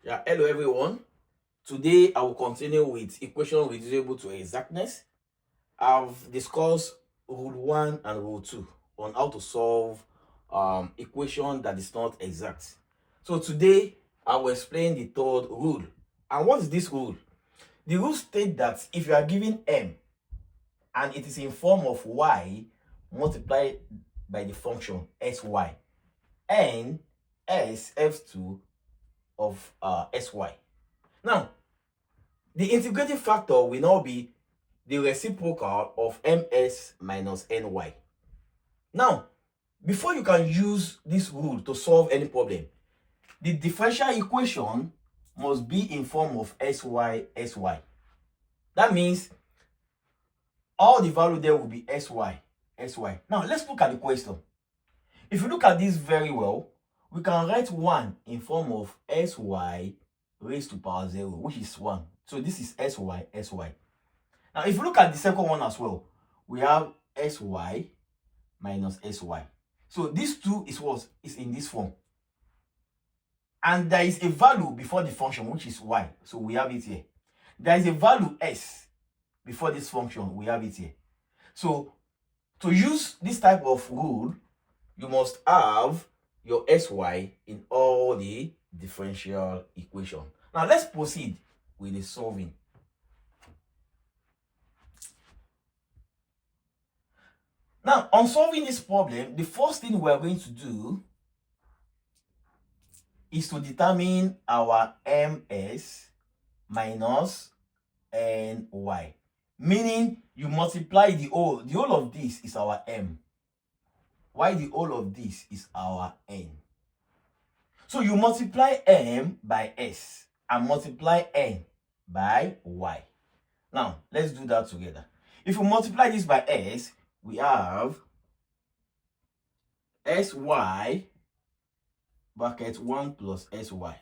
Yeah, hello everyone. Today I will continue with equation reducible to exactness. I've discussed rule 1 and rule 2 on how to solve equation that is not exact. So today I will explain the third rule. And what is this rule? The rule states that if you are given m and it is in form of y multiplied by the function sy, and s f2 of sy. Now, the integrating factor will now be the reciprocal of ms minus ny. Now, before you can use this rule to solve any problem, the differential equation must be in form of sy. That means all the value there will be sy. Now, let's look at the question. If you look at this very well, we can write 1 in form of sy raised to power 0, which is 1. So this is sy. Now, if you look at the second one as well, we have sy minus sy. So this 2 is what? Is in this form. And there is a value before the function, which is y. So we have it here. There is a value s before this function. We have it here. So to use this type of rule, you must have your sy in all the differential equation. Now let's proceed with the solving. Now, on solving this problem, the first thing we are going to do is to determine our ms minus ny. Meaning, you multiply the whole. The whole of this is our m, while the whole of this is our n. So you multiply m by s and multiply n by y. Now, let's do that together. If we multiply this by s, we have sy bracket 1 plus sy,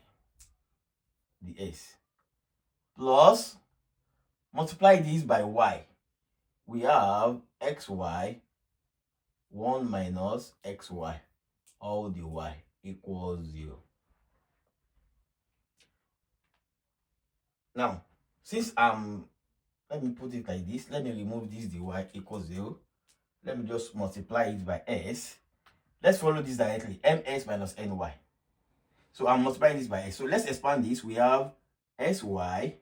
the s, plus multiply this by y. We have xy 1 minus xy all the y equals 0. Now, since let me put it like this. Let me remove this dy equals 0. Let me just multiply it by s. Let's follow this directly. ms minus ny. So I'm multiplying this by s. So let's expand this. We have sy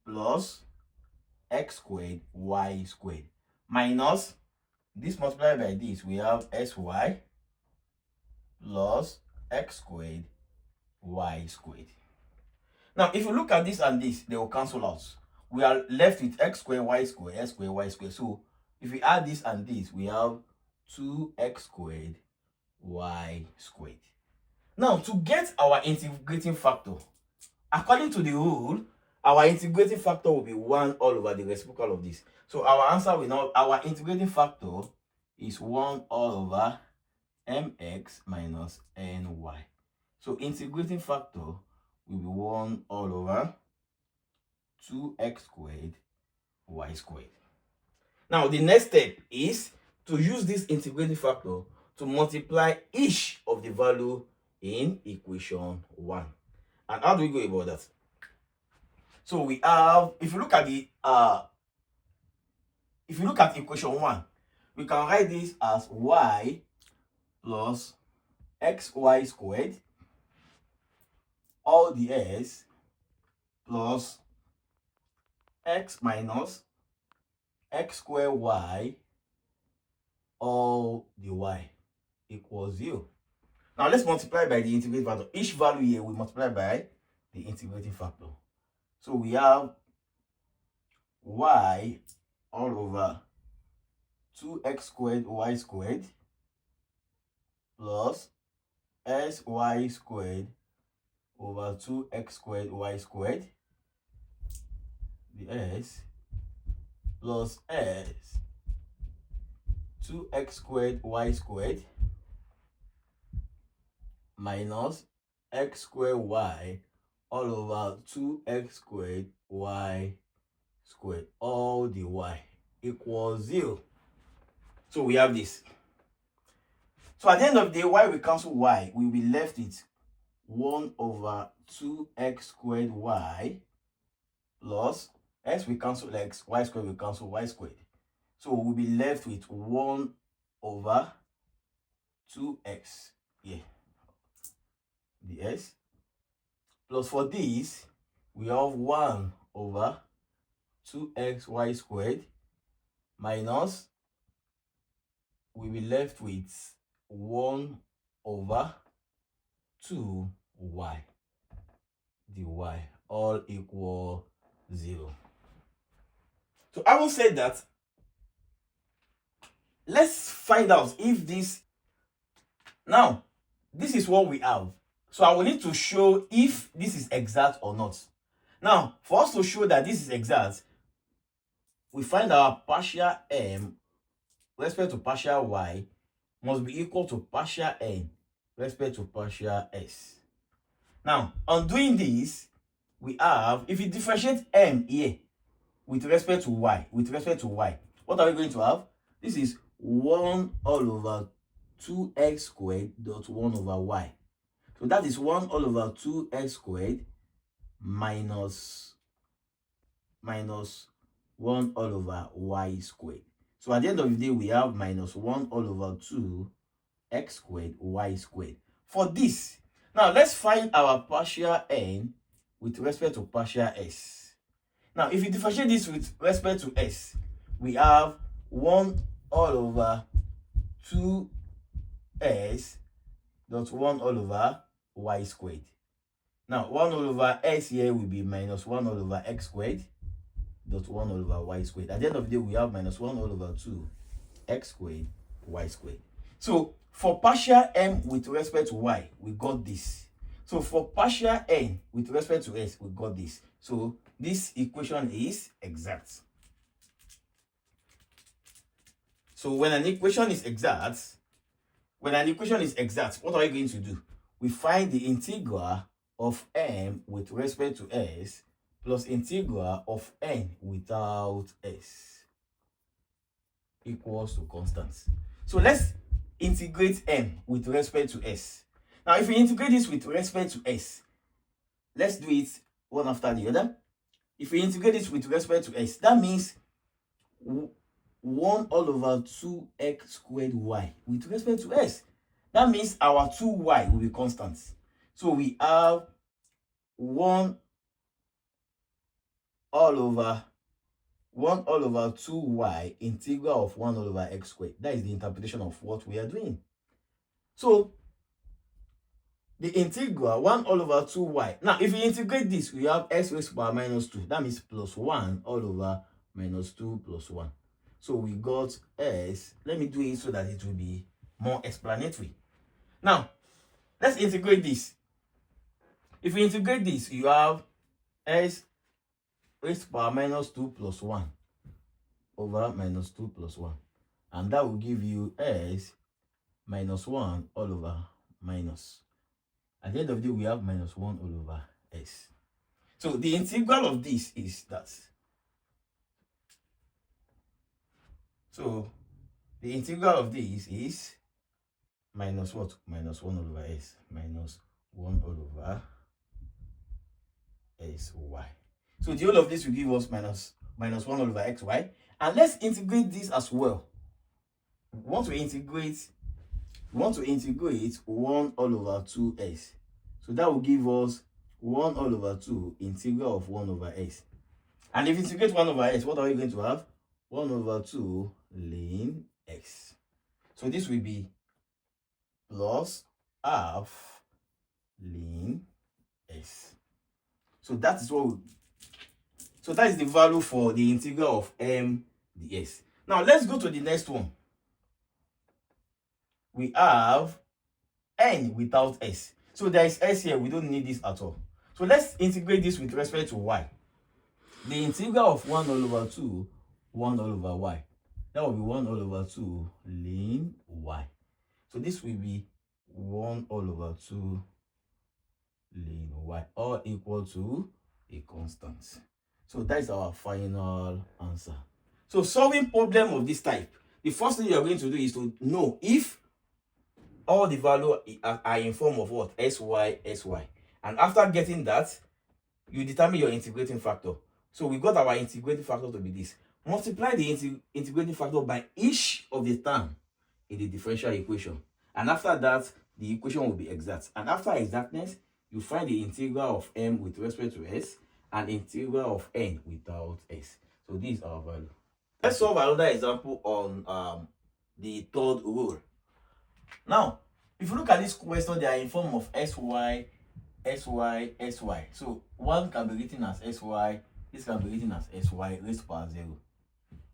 plus x squared y squared minus this multiplied by this. We have sy plus x squared y squared. Now, if you look at this and this, they will cancel out. We are left with x squared y squared, x squared y squared. So if we add this and this, we have 2x squared y squared. Now, to get our integrating factor, according to the rule, our integrating factor will be 1 all over the reciprocal of this. So our answer will now, our integrating factor is 1 all over mx minus ny. So integrating factor will be 1 all over 2x squared y squared. Now, the next step is to use this integrating factor to multiply each of the value in equation 1. And how do we go about that? So we have, if you look at equation 1, we can write this as y plus xy squared all the s plus x minus x squared y all the y equals 0. Now let's multiply by the integrating factor. Each value here we multiply by the integrating factor. So we have y all over 2x squared y squared plus sy squared over 2x squared y squared, the s, plus s 2x squared y squared minus x squared y all over 2x squared y squared all the y equals 0. So we have this. So at the end of the day, y will cancel y, we'll be left with 1 over 2x squared y plus x will cancel x, y squared will cancel y squared. So we'll be left with 1 over 2x here, ds. Plus for this, we have 1 over 2xy squared minus, we'll be left with 1 over 2y dy, all equal 0. So I will say that, let's find out if this, now this is what we have. So I will need to show if this is exact or not. Now, for us to show that this is exact, we find our partial m respect to partial y must be equal to partial n respect to partial s. Now, on doing this, we have, if you differentiate m here with respect to y, what are we going to have? This is 1 all over 2x squared dot 1 over y. So that is 1 all over 2x squared minus 1 all over y squared. So at the end of the day, we have minus 1 all over 2x squared y squared. For this, now let's find our partial n with respect to partial s. Now, if you differentiate this with respect to s, we have 1 all over 2s dot 1 all over y squared. Now, 1 all over s here will be minus 1 all over x squared dot 1 all over y squared. At the end of the day, we have minus 1 all over 2x squared y squared. So, for partial m with respect to y, we got this. So, for partial n with respect to s, we got this. So, this equation is exact. So, when an equation is exact, what are we going to do? We find the integral of m with respect to s plus integral of n without s equals to constants. So let's integrate m with respect to s. Now, if we integrate this with respect to s, let's do it one after the other. If we integrate this with respect to s, that means 1 all over 2x squared y with respect to s. That means our 2y will be constants. So we have 1 all over 2y integral of 1 all over x squared. That is the interpretation of what we are doing. So the integral 1 all over 2y. Now, if we integrate this, we have x raised to power minus 2. That means plus 1 all over minus 2 plus 1. So we got s. Let me do it so that it will be more explanatory. Now, let's integrate this. If we integrate this, you have s raised to power minus 2 plus 1 over minus 2 plus 1. And that will give you s minus 1 all over minus. At the end of the day, we have minus 1 all over s. So the integral of this is that. So the integral of this is minus what? Minus 1 all over s. Minus 1 all over sy. So the whole of this will give us minus 1 all over xy. And let's integrate this as well. We want to integrate 1 all over 2s. So that will give us 1 all over 2 integral of 1 over s. And if you integrate 1 over s, what are we going to have? 1 over 2 ln x. So this will be plus half ln s. So that is what that is the value for the integral of m ds. Now let's go to the next one. We have n without s. So there is s here, we don't need this at all. So let's integrate this with respect to y. The integral of 1 all over 2, 1 all over y. That will be 1 all over 2 ln y. So this will be 1 all over 2 ln y, all equal to a constant. So that is our final answer. So solving problem of this type, the first thing you are going to do is to know if all the value are in form of what? Sy, sy. And after getting that, you determine your integrating factor. So we got our integrating factor to be this. Multiply the integrating factor by each of the term in the differential equation. And after that, the equation will be exact. And after exactness, you find the integral of m with respect to s and integral of n without s. So this is our value. Let's solve another example on the third rule. Now, if you look at this question, they are in form of sy, sy, sy. So one can be written as sy, this can be written as sy raised to power 0.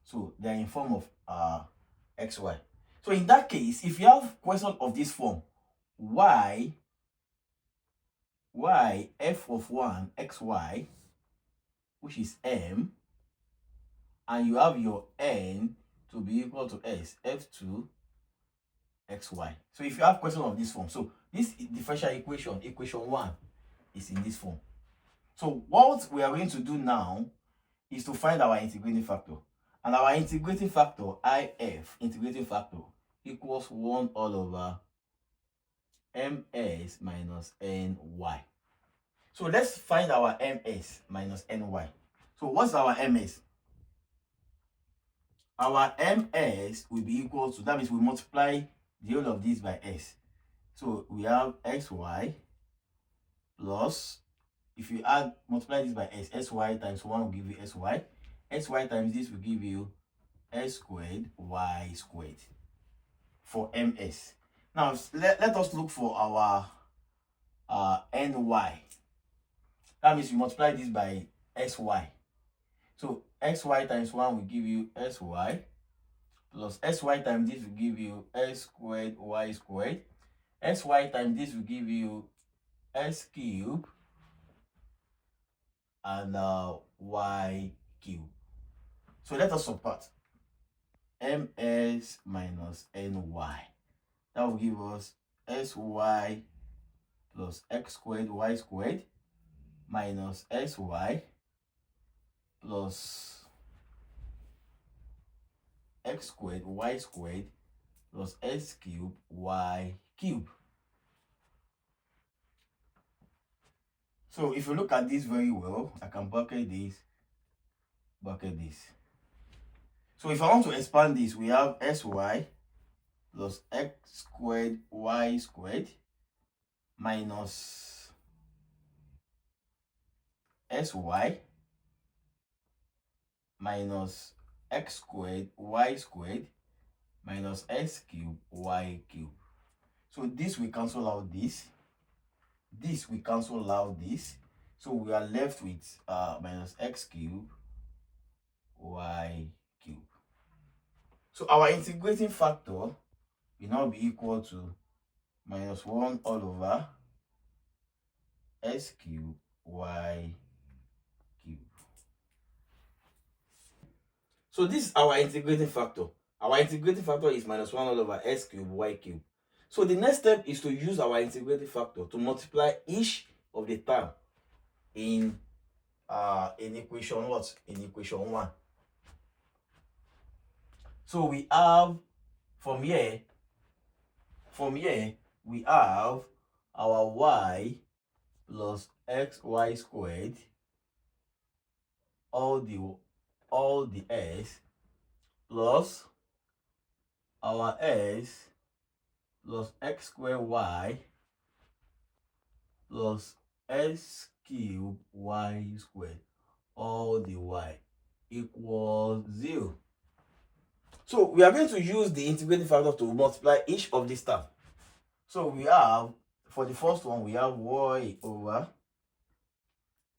So they are in form of xy. So in that case, if you have question of this form, y f of 1 xy, which is m, and you have your n to be equal to s, f2 xy. So if you have question of this form, so this differential equation, equation 1, is in this form. So what we are going to do now is to find our integrating factor. And our integrating factor, if integrating factor, equals 1 all over ms minus ny. So let's find our ms minus ny. So what's our ms? Our ms will be equal to, that means we multiply the whole of this by s. So we have xy plus, if you add, multiply this by s, sy times 1 will give you sy. Sy times this will give you s squared y squared for ms. Now let us look for our ny. That means you multiply this by sy. So xy times 1 will give you sy, plus sy times this will give you s squared y squared. Sy times this will give you s cube and y cube. So let us subtract ms minus ny. That will give us sy plus x squared y squared minus sy plus x squared y squared plus s cube y cube. So if you look at this very well, I can bucket this. So if I want to expand this, we have sy plus x squared y squared minus sy minus x squared y squared minus s cube y cube. So this will cancel out this. This will cancel out this. So we are left with minus x cube y cube. So our integrating factor will now be equal to minus 1 all over s cube y cube. So this is our integrating factor. Our integrating factor is minus 1 all over s cube y cube. So the next step is to use our integrating factor to multiply each of the term in equation what? In equation 1. So we have from here we have our y plus xy squared all the s plus our s plus x squared y plus s cube y squared all the y equals 0. So we are going to use the integrating factor to multiply each of these terms. So we have, for the first one, we have y over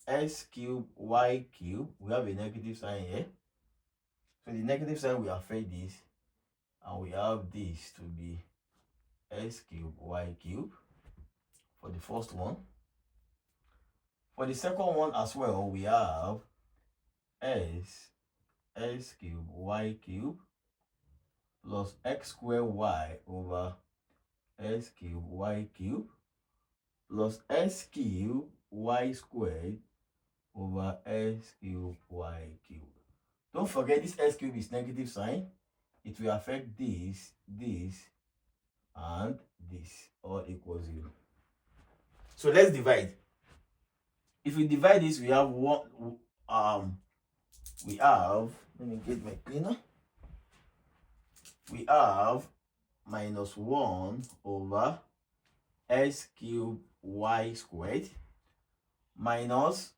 s cube y cube. We have a negative sign here. So the negative sign will affect this, and we have this to be s cube y cube for the first one. For the second one as well, we have s cube y cube plus x squared y over s cube y cube plus s cube y squared over s cube y cube. Don't forget, this s cube is negative sign. It will affect this, and this, all equals 0. So let's divide. If we divide this, we have one. We have. Let me get my cleaner. We have minus 1 over s cubed y squared minus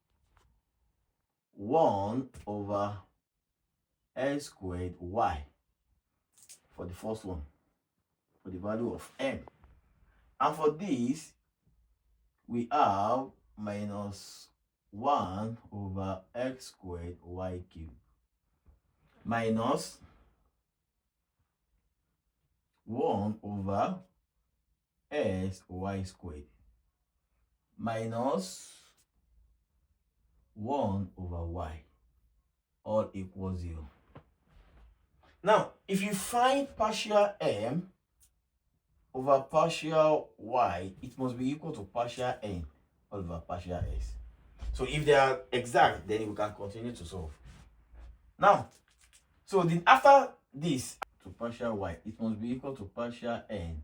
1 over s squared y for the first one, for the value of m. And for this, we have minus 1 over x squared y cubed minus 1 over s y squared minus 1 over y, all equals 0. Now, if you find partial m over partial y, it must be equal to partial n over partial s. So if they are exact, then we can continue to solve. Now, so then after this to partial y, it must be equal to partial n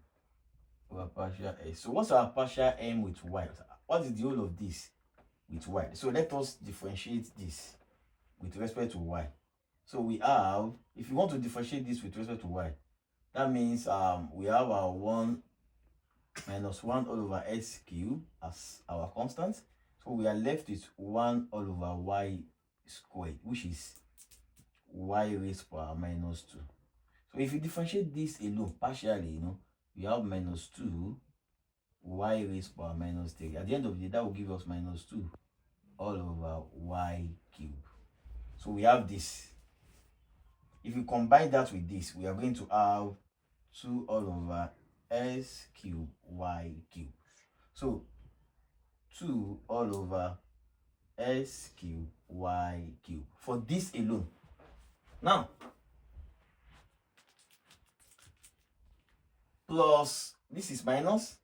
over partial s. So what's our partial m with y? What is the whole of this with y? So let us differentiate this with respect to y. So we have, if you want to differentiate this with respect to y, that means we have our 1 minus 1 all over s cubed as our constant. So we are left with 1 all over y squared, which is y raised power minus 2. So if you differentiate this alone partially, we have minus 2 y raised power minus 3. At the end of the day, that will give us minus 2 all over y cubed. So we have this. If you combine that with this, we are going to have 2 all over s cubed y cubed. So 2 all over s cubed y cubed for this alone. Now, plus this is minus.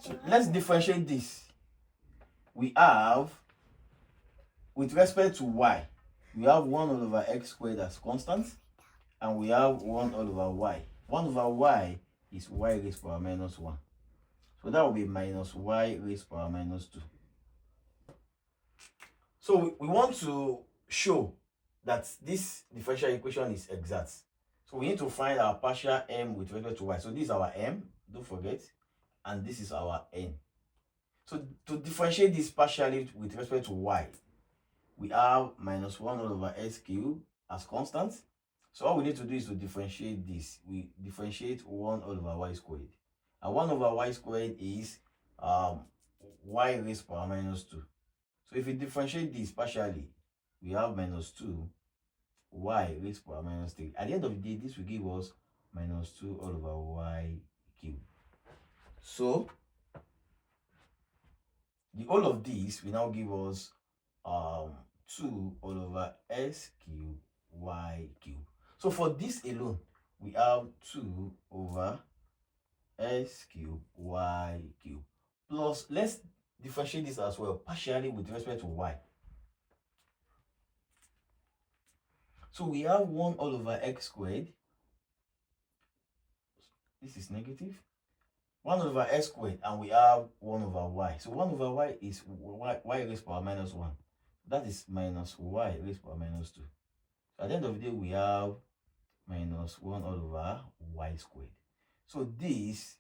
So let's differentiate this. We have, with respect to y, we have 1 all over x squared as constant, and we have 1 all over y. 1 over y is y raised power minus 1. So that will be minus y raised power minus 2. So we want to show that this differential equation is exact. So we need to find our partial m with respect to y. So this is our m, don't forget, and this is our n. So to differentiate this partially with respect to y, we have minus 1 all over s cubed as constant. So all we need to do is to differentiate this. We differentiate 1 all over y squared. And 1 over y squared is y raised power minus 2. So if we differentiate this partially, we have minus 2 y raised power minus 3. At the end of the day, this will give us minus 2 all over y cubed. So the whole of this will now give us 2 all over s cubed y cubed. So for this alone, we have 2 over s cubed y cubed. Plus, let's differentiate this as well, partially with respect to y. So we have 1 all over x squared. This is negative. 1 over x squared, and we have 1 over y. So 1 over y is y raised power minus 1. That is minus y raised power minus 2. So at the end of the day, we have minus 1 all over y squared. So this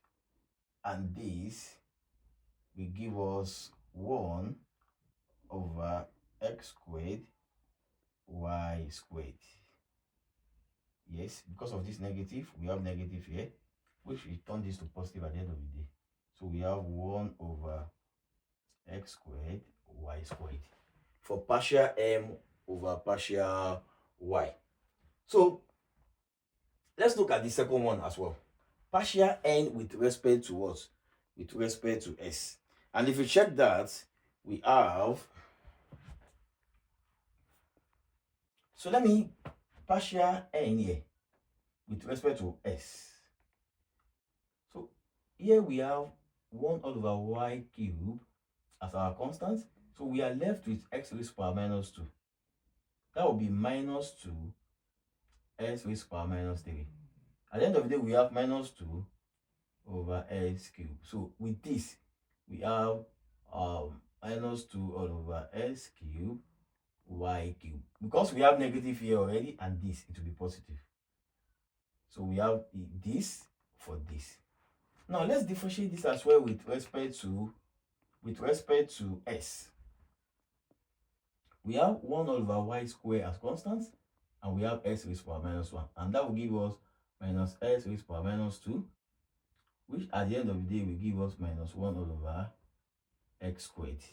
and this will give us 1 over x squared y squared. Yes, because of this negative, we have negative here, which we turn this to positive at the end of the day. So we have 1 over x squared y squared for partial m over partial y. So let's look at the second one as well. Partial n with respect to what? With respect to s. And if you check that, we have, so let me partial n here with respect to s. So here we have 1 all over y cubed as our constant. So we are left with x raised power minus 2. That will be minus 2 s raised power minus 3. At the end of the day, we have minus 2 over s cubed. So with this, we have minus 2 all over s cubed y cubed. Because we have negative here already, and this, it will be positive. So we have this for this. Now let's differentiate this as well with respect to s. We have 1 over y squared as constant, and we have s raised to power minus 1, and that will give us minus s raised to power minus 2, which at the end of the day will give us minus 1 all over x squared.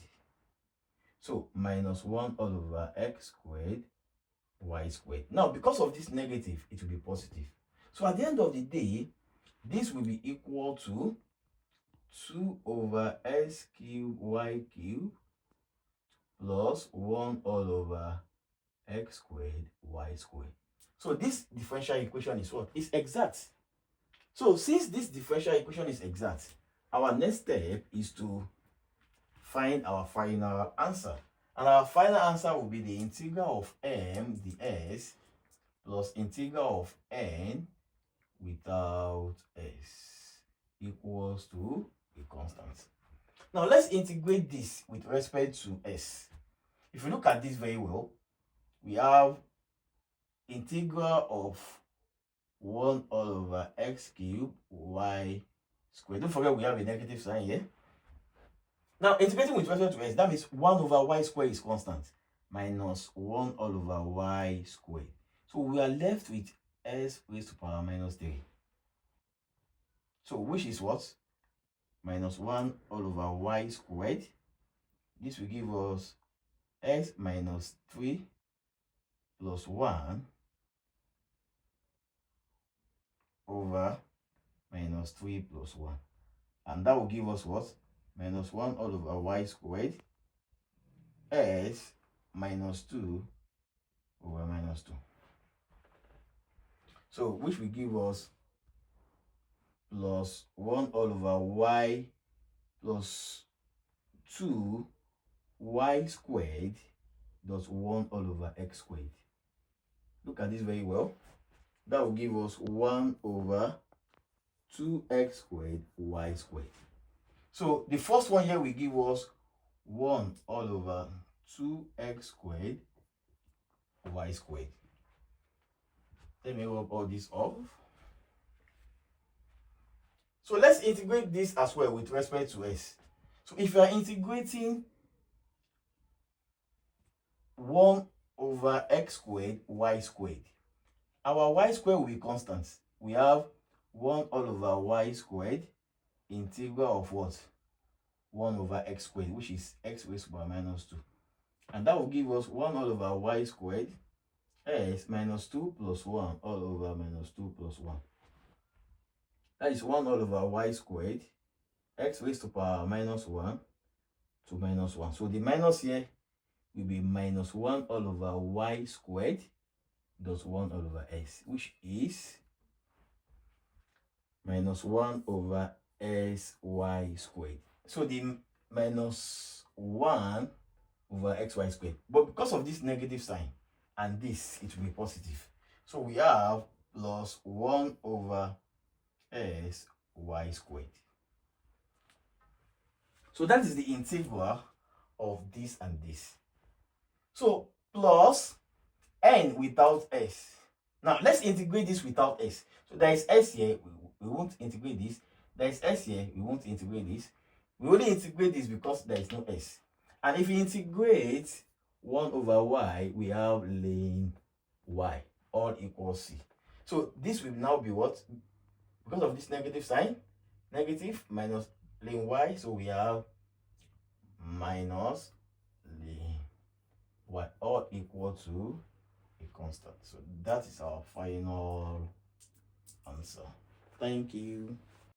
So minus 1 all over x squared y squared. Now because of this negative, it will be positive. So at the end of the day, this will be equal to 2 over s cubed y cubed plus 1 all over x squared y squared. So this differential equation is what? Is exact. So since this differential equation is exact, our next step is to find our final answer. And our final answer will be the integral of m ds plus integral of n without s equals to a constant. Now let's integrate this with respect to s. If you look at this very well, we have integral of 1 all over x cubed y squared. Don't forget we have a negative sign here. Now integrating with respect to s, that means 1 over y squared is constant, minus 1 all over y squared. So we are left with s raised to power minus 3. So which is what? Minus 1 all over y squared. This will give us s minus 3 plus 1 over minus 3 plus 1. And that will give us what? Minus 1 all over y squared s minus 2 over minus 2. So which will give us plus 1 all over y plus 2 y squared plus 1 all over x squared. Look at this very well. That will give us 1 over 2x squared y squared. So the first one here will give us 1 all over 2x squared y squared. Let me rub all this off. So let's integrate this as well with respect to s. So if you are integrating 1 over x squared y squared, our y squared will be constant. We have 1 all over y squared integral of what? 1 over x squared, which is x raised to power minus 2. And that will give us 1 all over y squared s minus 2 plus 1 all over minus 2 plus 1. That is 1 all over y squared x raised to power minus 1 to minus 1. So the minus here will be minus 1 all over y squared plus 1 all over s, which is minus 1 over sy squared. So the minus 1 over xy squared. But because of this negative sign and this, it will be positive. So we have plus 1 over sy squared. So that is the integral of this and this. So plus n without s. Now let's integrate this without s. So there is s here, we won't integrate this. There is s here, we won't integrate this. We only integrate this because there is no s. And if you integrate 1 over y, we have ln y, all equals c. So this will now be what? Because of this negative sign, negative minus ln y, so we have minus ln y, all equal to a constant. So that is our final answer. Thank you.